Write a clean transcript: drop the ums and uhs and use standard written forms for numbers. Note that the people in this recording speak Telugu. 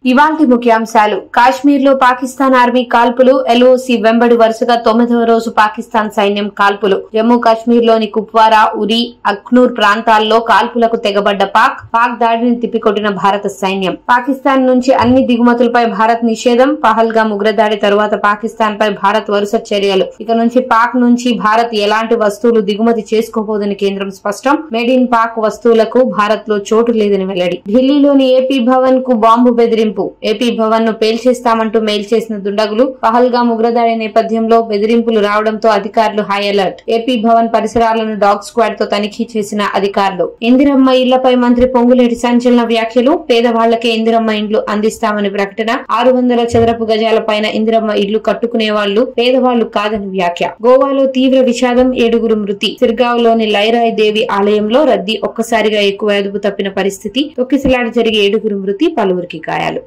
ఇవాల్టి ముఖ్యాంశాలు. కాశ్మీర్ లో పాకిస్తాన్ ఆర్మీ కాల్పులు. ఎల్ఓసి వెంబడి వరుసగా 9వ రోజు పాకిస్తాన్ సైన్యం కాల్పులు. జమ్మూ కాశ్మీర్ లోని కుప్వారా, ఉరి, అఖ్నూర్ ప్రాంతాల్లో కాల్పులకు తెగబడ్డ పాక్ దాడిని తిప్పికొట్టిన భారత సైన్యం. పాకిస్తాన్ నుంచి అన్ని దిగుమతులపై భారత్ నిషేధం. పహల్గామ్ ఉగ్రదాడి తరువాత పాకిస్తాన్ పై భారత్ వరుస చర్యలు. ఇక నుంచి పాక్ నుంచి భారత్ ఎలాంటి వస్తువులు దిగుమతి చేసుకోబోదని కేంద్రం స్పష్టం. మేడ్ ఇన్ పాక్ వస్తువులకు భారత్ లో చోటు లేదని వెల్లడి. ఢిల్లీలోని ఏపీ భవన్ కు బాంబు బెదిరింపు. ఏపీ భవన్ ను పేల్చేస్తామంటూ మెయిల్ చేసిన దుండగులు. పహల్గామ్ ఉగ్రదాడి నేపథ్యంలో బెదిరింపులు రావడంతో అధికారులు హై అలర్ట్. ఏపీ భవన్ పరిసరాలను డాగ్ స్క్వాడ్ తో తనిఖీ చేసిన అధికారులు. ఇందిరమ్మ ఇళ్లపై మంత్రి పొంగులేటి సంచలన వ్యాఖ్యలు. పేదవాళ్లకే ఇందిరమ్మ ఇండ్లు అందిస్తామని ప్రకటన. 600 చదరపు గజాల పైన ఇందిరమ్మ ఇళ్లు కట్టుకునే వాళ్లు పేదవాళ్లు కాదని వ్యాఖ్య. గోవాలో తీవ్ర విషాదం. 7 మృతి. సిర్గావ్లోని లైరాయ్ దేవి ఆలయంలో రద్దీ ఒక్కసారిగా ఎక్కువ అదుపు తప్పిన పరిస్థితి. తొక్కిసలాట జరిగి 7 మృతి, పలువురికి గాయాలు.